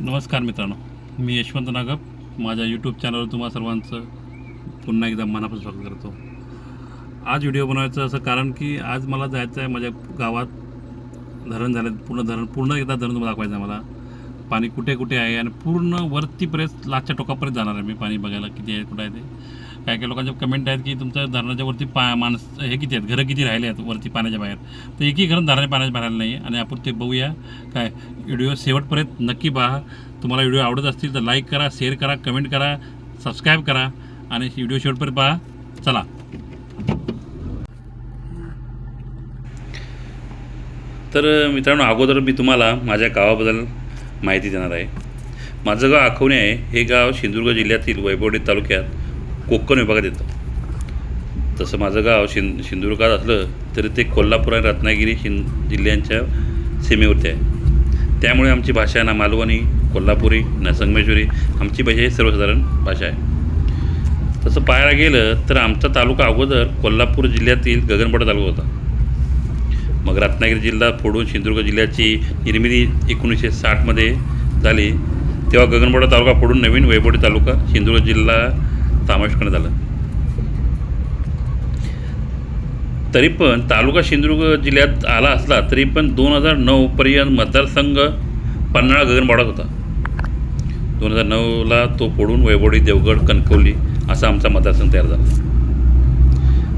नमस्कार मित्रांनो, मी यशवंत नागप. माझ्या यूट्यूब चॅनलवर तुम्हा सर्वांचं पुन्हा एकदा मनापासून स्वागत करतो. आज व्हिडिओ बनवायचं असं कारण की आज मला जायचं आहे माझ्या गावात. धरण झालं, पूर्ण एकदा धरण दाखवायचं आहे मला. पाणी कुठे कुठे आहे आणि पूर्ण वरतीपर्यंत लास्टच्या टोकापर्यंत जाणार आहे मी पाणी बघायला किती आहे, कुठं आहे ते. काही काही लोकांचे कमेंट आहेत की तुमच्या धरणाच्या वरती माणसं हे किती आहेत, घरं किती राहिले आहेत वरती पाण्याच्या बाहेर. तर एकही घरं धरणाच्या पाण्याच्या बाहेर नाही आहे आणि आपण ते बघूया. काय व्हिडिओ शेवटपर्यंत नक्की पहा. तुम्हाला व्हिडिओ आवडत असतील तर लाईक करा, शेअर करा, कमेंट करा, सबस्क्राईब करा आणि व्हिडिओ शेवटपर्यंत पहा. चला. तर मित्रांनो, अगोदर मी तुम्हाला माझ्या गावाबद्दल माहिती देणार आहे. माझं गाव आखवणे आहे. हे गाव सिंधुदुर्ग जिल्ह्यातील वैभववाडी तालुक्यात कोकण विभागात येतं. तसं माझं गाव सिंधुदुर्गात असलं तरी ते कोल्हापूर आणि रत्नागिरी जिल्ह्यांच्या सीमेवरती आहे. त्यामुळे आमची भाषा ना मालवणी, कोल्हापुरी, ना संगमेश्वरी, आमची भाषा ही सर्वसाधारण भाषा आहे. तसं पाहायला गेलं तर आमचा तालुका अगोदर कोल्हापूर जिल्ह्यातील गगनबावडा तालुका होता. मग रत्नागिरी जिल्हा फोडून सिंधुदुर्ग जिल्ह्याची निर्मिती 1960मध्ये झाली. तेव्हा गगनबावडा तालुका फोडून नवीन वैभववाडी तालुका सिंधुदुर्ग जिल्हा समावेश करण्यात आला. तरी पण तालुका सिंधुदुर्ग जिल्ह्यात आला असला तरी पण 2009पर्यंत मतदारसंघ पन्हाळा गगनबावडात होता. 2009ला तो फोडून वैभववाडी, देवगड, कणकवली असा आमचा मतदारसंघ तयार झाला.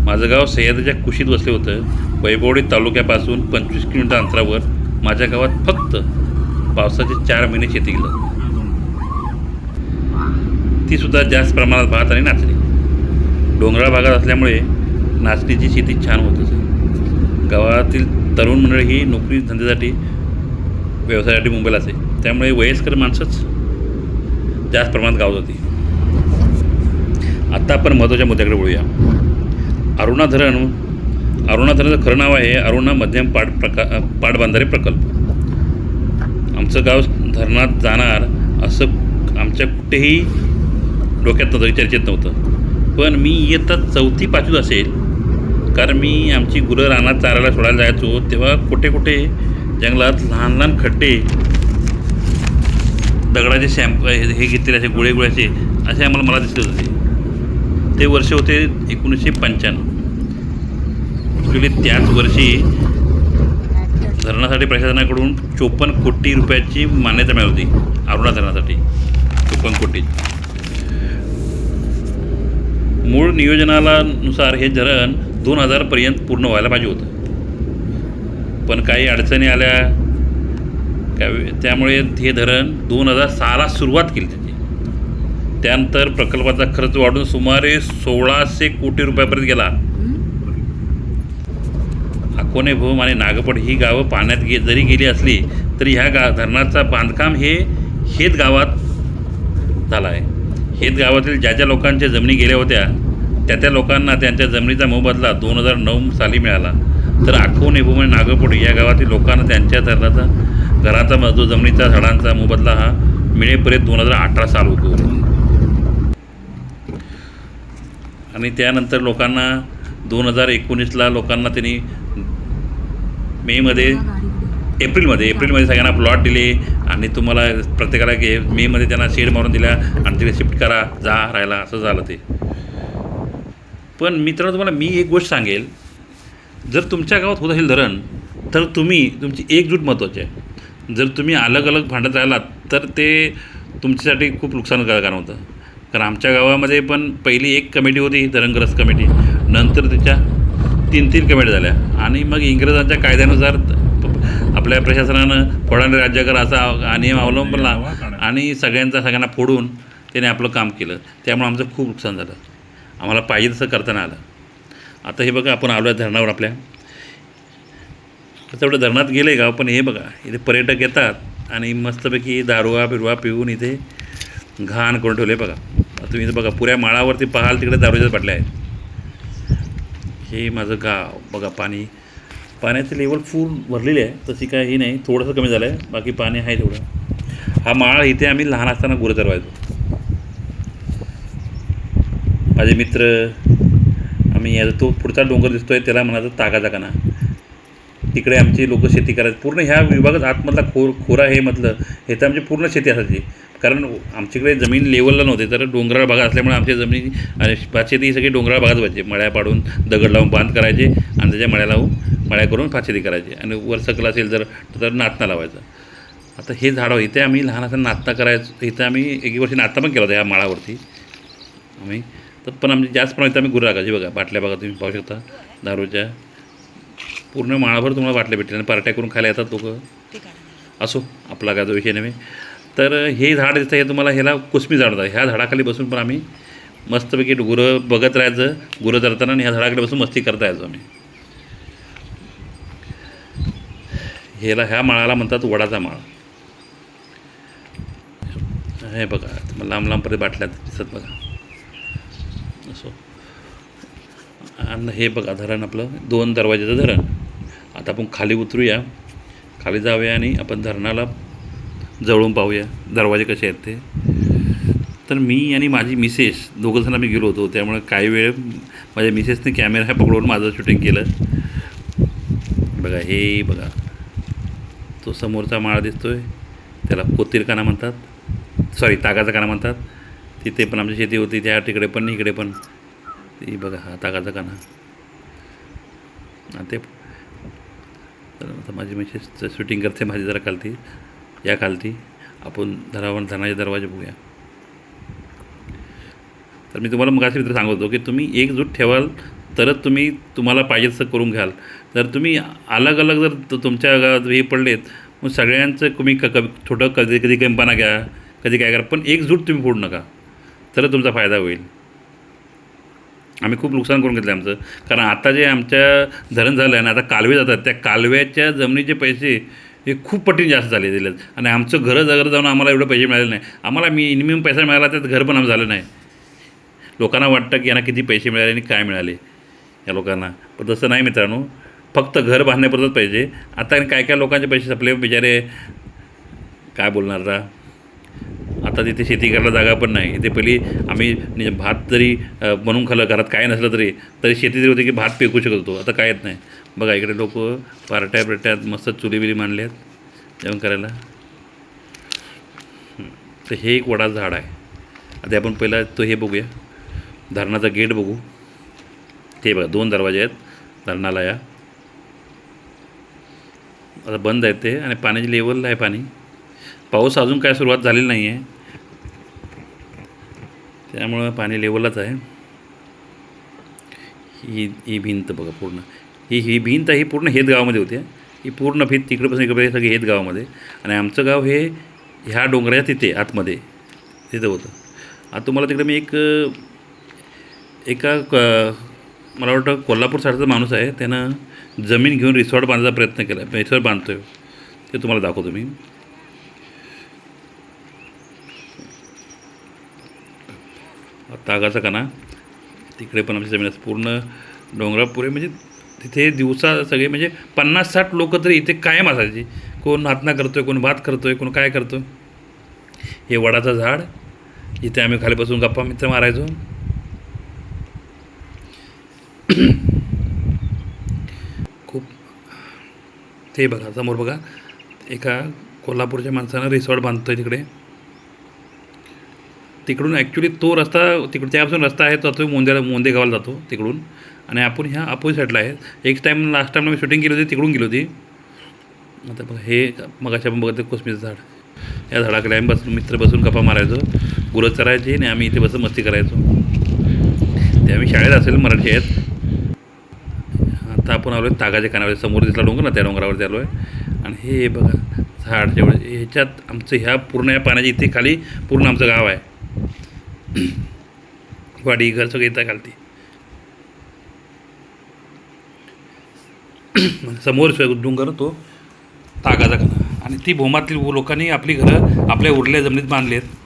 माझं गाव सह्याद्रीच्या कुशीत बसले होतं. वैभववाडी तालुक्यापासून 25 किलोमीटर अंतरावर माझ्या गावात फक्त पावसाचे 4 महिने शेती केली, तीसुद्धा जास्त प्रमाणात भात आणि नाचणी. डोंगराळ भागात असल्यामुळे नाचणीची शेती छान होत असे. गावातील तरुण मंडळी ही नोकरी धंद्यासाठी, व्यवसायासाठी मुंबईला असे. त्यामुळे वयस्कर माणसंच जास्त प्रमाणात गावात होती. आत्ता आपण महत्त्वाच्या मुद्द्याकडे वळूया. अरुणा धरणाचं खरं नाव आहे अरुणा मध्यम पाटबंधारे प्रकल्प. आमचं गाव धरणात जाणार असं आमच्या कुठेही डोक्यात नव्हतं, चर्चेत नव्हतं. पण मी इयत्ता 4थी-5वीत असेल, कारण मी आमची गुरं रानात चारायला सोडायला जायचो तेव्हा कुठे कुठे जंगलात लहान लहान खड्डे, दगडाचे हे घेतलेले असे गोळ्याचे असे मला दिसत होते. ते वर्ष होते 1995. ॲक्च्युली त्याच वर्षी धरणासाठी प्रशासनाकडून 54 कोटी रुपयाची मान्यता मिळाली होती. अरुणा धरणासाठी 54 कोटी. मूळ नियोजनानुसार हे धरण 2000पर्यंत पूर्ण व्हायला पाहिजे होतं, पण काही अडचणी आल्या. त्यामुळे हे धरण 2006ला सुरुवात केली त्याची. त्यानंतर प्रकल्पाचा खर्च वाढून सुमारे 1600 कोटी रुपयापर्यंत गेला. अकोणे, भूम आणि नागपड ही गावं पाण्यात जरी गेली असली तरी ह्या धरणाचा बांधकाम हेच गावात झाला आहे. हेच गावातील ज्या लोकांच्या जमिनी गेल्या होत्या त्या लोकांना त्यांच्या जमिनीचा मोबदला 2009 साली मिळाला. तर अकोणे, भूम आणि नागपड या गावातील लोकांना त्यांच्या घराचा जो जमिनीचा झाडांचा मोबदला हा मिळेपर्यंत 2018 साल उगवले. आणि त्यानंतर लोकांना 2019ला लोकांना त्यांनी एप्रिलमध्ये सगळ्यांना प्लॉट दिले आणि तुम्हाला प्रत्येकाला मेमध्ये त्यांना शेड मारून दिला आणि तिथे शिफ्ट करा, जा राहायला, असं झालं ते. पण मित्रांनो, तुम्हाला मी एक गोष्ट सांगेल, जर तुमच्या गावात होत असेल धरण तर तुमची एकजूट महत्त्वाची आहे. जर तुम्ही अलग अलग भांडत राहिलात तर ते तुमच्यासाठी खूप नुकसानकारक होतं. कारण आमच्या गावामध्ये पण पहिली एक कमिटी होती, धरणग्रस्त कमिटी. नंतर त्याच्या 3 कमिटी झाल्या आणि मग इंग्रजांच्या कायद्यानुसार आपल्या प्रशासनानं फोडाने राज्य करा असा नियम अवलंबला आणि सगळ्यांना फोडून त्याने आपलं काम केलं. त्यामुळे आमचं खूप नुकसान झालं. आम्हाला पाहिजे तसं करता नाही आलं. आता हे बघा, आपण आलो आहे धरणावर. आपल्या तेवढं धरणात गेलं आहे गाव, पण हे बघा इथे पर्यटक येतात आणि मस्तपैकी दारूवा पिऊन इथे घाण करून ठेवले. बघा तुम्ही इथं बघा, पुऱ्या माळावरती पाहाल तिकडे दारूच्याच बाटल्या आहेत. हे माझं गाव बघा. पाण्याचं लेवल फुल भरलेली आहे, तशी काय ही नाही, थोडंसं कमी झालं आहे, बाकी पाणी आहे तेवढं. हा माळ इथे आम्ही लहान असताना गुरं चरवायचो. माझे मित्र आम्ही तो पुढचा डोंगर दिसतोय त्याला म्हणायचं तागाचा काना. तिकडे आमची लोक शेती करायची. पूर्ण ह्या विभागात आतमधला खोरा हे मधलं हे तर आमची पूर्ण शेती असायची. कारण आमच्याकडे जमीन लेवलला नव्हते, तर डोंगराळ भागात असल्यामुळे आमच्या जमिनी आणि भातशेती ही सगळी डोंगराळ भागात व्हायची. मळ्या पाडून दगड लावून बांध करायचे आणि त्याच्या मळ्या लावून मळ्या करून भातशेती करायची. आणि वर सकल असेल तर नाचना लावायचं. आता हे झाडं इथे आम्ही लहान असताना नाचना करायचं. इथं आम्ही एक वर्षी नाचना पण केला होता ह्या माळावरती आम्ही. तर पण आमची जास्त प्रमाणात आम्ही गुरं राखायची. बघा बाटल्या बघा तुम्ही पाहू शकता दारूच्या. पूर्ण माळाभर तुम्हाला बाटल्या भेटतील आणि पार्ट्या करून खायला येतात लोक. असो आपला काय तो विषय नव्हे. तर हे झाड दिसतं हे तुम्हाला ह्याला कुसमी झाड होतं. ह्या झाडाखाली बसून पण आम्ही मस्तपैकी गुरं बघत राहायचं, गुरं चरताना, आणि ह्या झाडाखाली बसून मस्ती करता यायचो आम्ही. ह्या माळाला म्हणतात वडाचा माळ. हे बघा तुम्हाला लांब लांबपर्यंत बाटल्या दिसत बघा. असो. आणि हे बघा धरण आपलं 2 दरवाजाचं धरण. आता आपण खाली उतरूया, खाली जाऊया आणि आपण धरणाला जवळून पाहूया दरवाजे कसे आहेत ते. तर मी आणि माझी मिसेस दोघंजण आम्ही गेलो होतो. त्यामुळे काही वेळ माझ्या मिसेसने कॅमेरा पकडून माझं शूटिंग केलं. बघा हे बघा तो समोरचा माळा दिसतो आहे, त्याला कोतीरखाना म्हणतात, सॉरी तागाचा खाना म्हणतात. तिथे पण आमची शेती होती, त्या तिकडे पण इकडे पण. ती बघा हा तागाचा खाना. ते तर आता माझी मिसेस शूटिंग करते माझी जरा खालती. या खालती आपण धरणाचे दरवाजे बघूया. तर मी तुम्हाला मगाशी मित्र सांगत होतो की तुम्ही एकजूट ठेवाल तरच तुम्हाला पाहिजे तसं करून घ्याल. जर तुम्ही अलग अलग जर तुमच्या गावात हे पडलेत, मग सगळ्यांचं तुम्ही छोटं कधी कमीपणा घ्या, कधी काय करा, पण एकजूट तुम्ही फोडू नका, तरच तुमचा फायदा होईल. आम्ही खूप नुकसान करून घेतलं आमचं. कारण आता जे आमच्या धरण झालं आहे ना, आता कालवे जातात, त्या कालव्याच्या जमिनीचे पैसे हे खूप पटीने जास्त झाले दिलेत. आणि आमचं घरं जाऊन आम्हाला एवढे पैसे मिळाले नाही. आम्हाला मिनिमम पैसा मिळाला त्यात घर पण आमचं झालं नाही. लोकांना वाटतं की यांना किती पैसे मिळाले आणि काय मिळाले या लोकांना, पण तसं नाही मित्रांनो. फक्त घर बांधण्यापुरतंच पाहिजे. आता काय लोकांचे पैसे संपले बिचारे, काय बोलणार आता तिथे शेती करायला जागा पण नाही. इथे पहिली आम्ही भात जरी बनवून खाल्लं, घरात काय नसलं तरी शेती जरी होती की भात पेकू शकत होतो. आता काय येत नाही. बघा इकडे लोक पार्ट्यात मस्त चुली मांडले आहेत जेवण करायला. तर हे एक वडाचं झाड आहे. आता आपण पहिला तो हे बघूया, धरणाचा गेट बघू. ते बघा 2 दरवाजे आहेत धरणाला. या आता बंद आहे ते, आणि पाण्याची लेवलला आहे पाणी. पाऊस अजून काय सुरुवात झालेली नाही आहे, त्यामुळं पाणी लेवललाच आहे. ही भिंत बघा पूर्ण, ही भिंत ही पूर्ण हेत गावामध्ये होती. ही पूर्ण भिंत तिकडेपासून इकडे सगळी हेत गावामध्ये. आणि आमचं गाव हे ह्या डोंगराच्या तिथे आतमध्ये तिथं होतं. आता तुम्हाला तिकडे मी मला वाटतं कोल्हापूर साईडचा माणूस आहे, त्यानं जमीन घेऊन रिसॉर्ट बांधायचा प्रयत्न केला. रिसॉर्ट बांधतो आहे ते तुम्हाला दाखवतो मी. तागाचा खाना तिकडे पण आमची जमीन असते पूर्ण डोंगरा पुरे. म्हणजे तिथे दिवसा सगळे म्हणजे 50-60 लोक तरी इथे कायम असायची. कोण नाचना करतो आहे, कोण भात करतो आहे, कोण काय करतो. हे वडाचं झाड, इथे आम्ही खाली बसून गप्पा मित्र मारायचो. खूप ते बघा समोर बघा, एका कोल्हापूरच्या माणसानं रिसॉर्ट बांधतो आहे तिकडे. तिकडून ॲक्च्युली तो रस्ता त्यापासून रस्ता आहे तो मोंदे गावाला जातो तिकडून. आणि आपण ह्या अपोजिट साईडला आहे. लास्ट टाईमला मी शूटिंग केली होती तिकडून गेली होती. आता बघा हे मगाशी आपण बघतो कोसमीचं झाड. या झाडाकडे आम्ही मित्र बसून गप्पा मारायचो, गुरं चरायची आणि आम्ही इथे बसून मस्ती करायचो. ते आम्ही शाळेत असेल मराठी आहेत. आता आपण आलो आहे तागाच्या कानावर, समोर दिसला डोंगर ना, त्या डोंगरावरती आलो आहे. आणि हे बघा झाड जेवढं ह्याच्यात आमचं ह्या पूर्ण या पाण्याच्या इथे खाली पूर्ण आमचं गाव आहे. वाडी घर सगळं येतं खालती. समोर डोंगर तो तागाचा खाना. आणि ती भूमातील लोकांनी आपली घरं आपल्या उरल्या जमिनीत बांधली आहेत.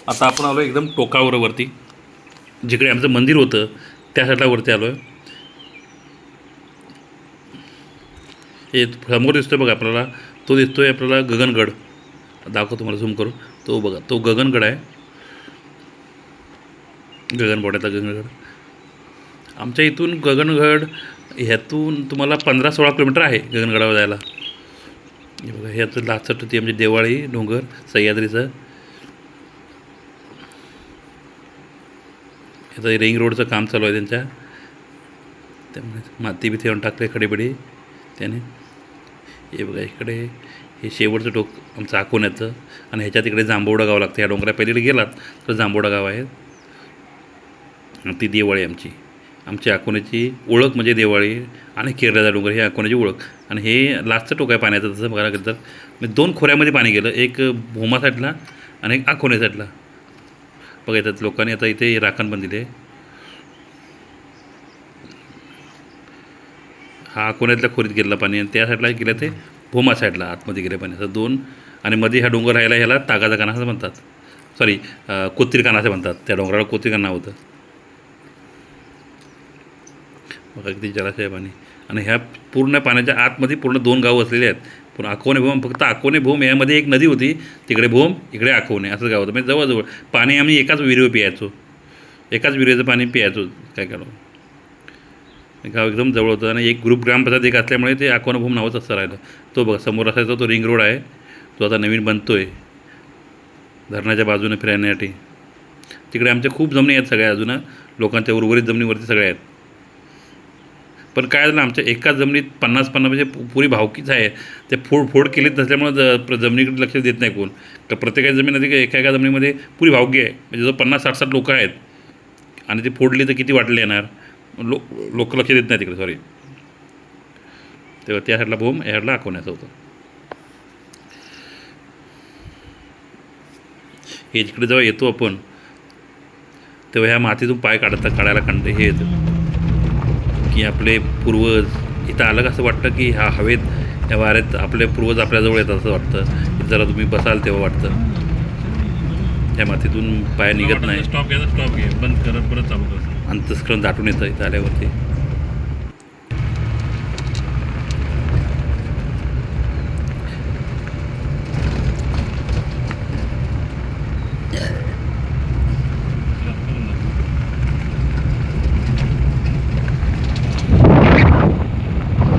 आता आपण आलो एकदम टोकावर वरती, जिकडे आमचं मंदिर होतं त्या साईडला वरती आलो आहे. हे समोर दिसतोय बघा आपल्याला, तो दिसतोय आपल्याला गगनगड. दाखवतो तुम्हाला झूम करून. तो बघा तो गगनगड आहे, गगनबावड्याचा गगनगड. आमच्या इथून गगनगड ह्यातून तुम्हाला 15-16 किलोमीटर आहे गगनगडावर जायला. हे बघा, ह्याचं लाचट होती आमची देवाळी डोंगर सह्याद्रीचं. ह्याचं रिंग रोडचं काम चालू आहे त्यांच्या, त्यामुळे माती बिती येऊन टाकले खडेबडे त्याने. हे बघा इकडे हे शेवटचं टोक आमचं अकोण्याचं, आणि ह्याच्या तिकडे जांभवडा गाव लागतं. ह्या डोंगरा पलीकडे गेलात तर जांभवडा गाव आहे. ती देवाळी आमची अकोण्याची ओळख म्हणजे देवाळी, आणि केरळचा डोंगर हे अकोण्याची ओळख. आणि हे लास्टचं टोक आहे पाण्याचं. तसं बघायला गेलं तर म्हणजे 2 खोऱ्यामध्ये पाणी गेलं, एक भोमा साईडला आणि एक अकोणे साईडला. बघा येतात लोकांनी आता इथे राखण पण दिले. हा अकोण्यातल्या खोरीत गेलं पाणी, आणि त्या साईडला गेलं ते भोमा साईडला आतमध्ये गेले पाणी. असं 2, आणि मध्ये ह्या डोंगर राहायला ह्याला तागाचा काना असं म्हणतात. सॉरी, कोत्रीकाना असं म्हणतात. त्या डोंगराला कोत्रीकाना होतं. बघा किती जलाशय पाणी. आणि ह्या पूर्ण पाण्याच्या आतमध्ये पूर्ण 2 गावं असलेली आहेत. पूर्ण अकोणे भोम, फक्त अकोणे भोम यामध्ये एक नदी होती, तिकडे भोम इकडे अकोणे असंच गाव होतं. म्हणजे जवळजवळ पाणी आम्ही एकाच विहिरीवर प्यायचो, एकाच विहिरीचं पाणी प्यायचो. काय करावं, गाव एकदम जवळ होतं. आणि एक ग्रुप ग्रामपंचायत एक असल्यामुळे ते अकोणे भोम नावच असं राहिलं. तो बघा समोर असायचा तो रिंग रोड आहे, तो आता नवीन बनतो आहे धरणाच्या बाजूने फिरण्यासाठी. तिकडे आमच्या खूप जमिनी आहेत सगळ्या, अजून लोकांच्या उर्वरित जमिनीवरती सगळ्या आहेत. पण काय झालं, आमच्या एकाच जमिनीत 50-50 म्हणजे पुरी भावकीच आहे. ते फोड केलीच नसल्यामुळं जमिनीकडे लक्ष देत नाही कोण. तर प्रत्येकाची जमीन आधी एका जमिनीमध्ये पुरी भावकी आहे, म्हणजे जो 50-60 लोक आहेत, आणि ती फोडली तर किती वाटले येणार. लोक लक्ष देत नाही तिकडे. सॉरी, तेव्हा त्या साईडला भोम, या साईडला अकोण्याचं होतं. हे जिकडे जेव्हा येतो आपण तेव्हा ह्या मातीतून पाय काढायला हे येतं की आपले पूर्वज इथं आलं. असं वाटतं की ह्या हवेत, ह्या वाऱ्यात आपले पूर्वज आपल्याजवळ येतात असं वाटतं. जरा तुम्ही बसाल तेव्हा वाटतं. ह्या मातीतून पाय निघत नाही. स्टॉप घे, बंद करत परत चालू कर. अंतस्करण दाटून येतं इथं आल्यावरती.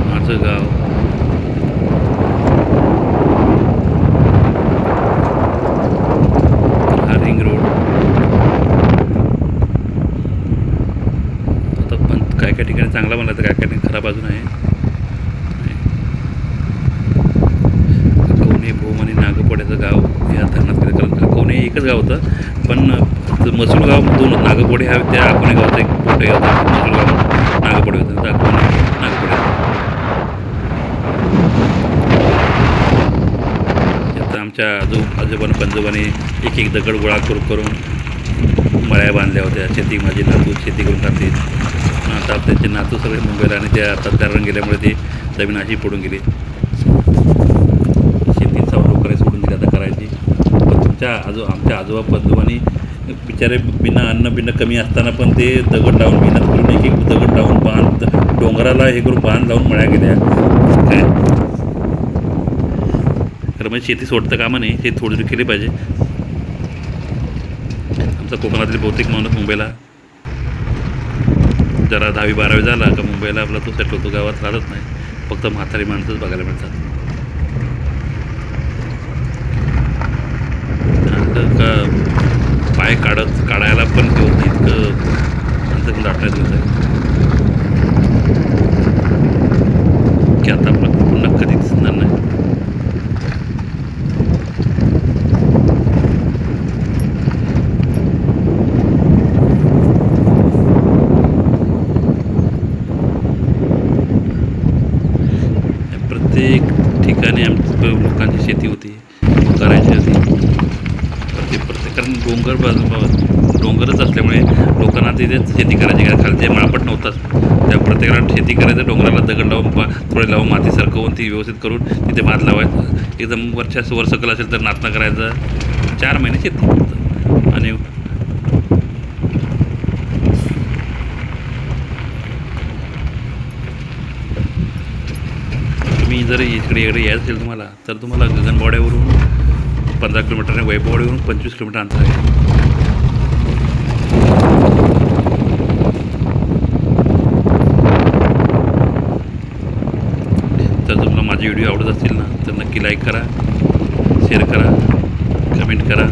माझं गाव हा रिंग रोड. आता पण काय काय ठिकाणी चांगला बनला तर काय काय ठिकाणी खराब अजून आहे. अकोणे भोम आणि नागपोड्याचं गाव या धरणात गेलं. कारण अकोणे एकच गाव होतं, पण मसूल गाव 2 नागपोडे हा त्या अकोणे गावाचं एक मोठं गाव होतं. मसूल गाव नागपोडे होतं, तर अकोणे नागपोडे. आता आमच्या आजोबानं पंजोबाने एक दगड गोळा करून मळ्या बांधल्या होत्या. माझे नातू शेती करून खाते. आता त्यांचे नातू सगळे मुंबईला, आणि त्या आता त्या रंग गेल्यामुळे ते जमीन अशी पडून गेली. शेतीचा लोकांनी सोडून दिली आता करायची. पण आमच्या आजोबा पंजोबांनी बिचारे बिना कमी असताना पण ते दगड लावून मेहनत करून एक दगड लावून बांध डोंगराला हे करून बांध लावून मळ्या गेल्या. काय खरं म्हणजे शेती सोडतं कामा नाही, शेती थोडी केली पाहिजे. आमचा कोकणातील बहुतेक माणूस मुंबईला जरा 10वी-12वी झाला का मुंबईला आपला तो सेटल होतो, गावात राहत नाही. फक्त म्हातारी माणसंच बघायला मिळतात. का पाय काढायला पण ते होतं इतकं दाटण्यात होत आहे की आता आपलं पुन्हा कधी दिसणार नाही. प्रत्येक ठिकाणी आमच्या लोकांची शेती होती, करायची होती. कारण डोंगरच असल्यामुळे लोकांना तिथे शेती करायची. काय खाली ते माळपट नव्हताच, त्या प्रत्येकाला शेती करायचं. डोंगराला दगड लावून थोडे लावून माती सरकवून ती व्यवस्थित करून तिथे भात लावायचं. एकदम वर सकल असेल तर नाचणं करायचं. 4 महिने शेती. आणि तुम्ही जर इकडे यायचं असेल तुम्हाला, तर तुम्हाला गगनबावड्यावरून 15 किलोमीटर आणि वैभववाडीवरून 25 किलोमीटर अंतर आहे. व्हिडिओ आवडत असतील ना तर नक्की लाईक करा, शेअर करा, कमेंट करा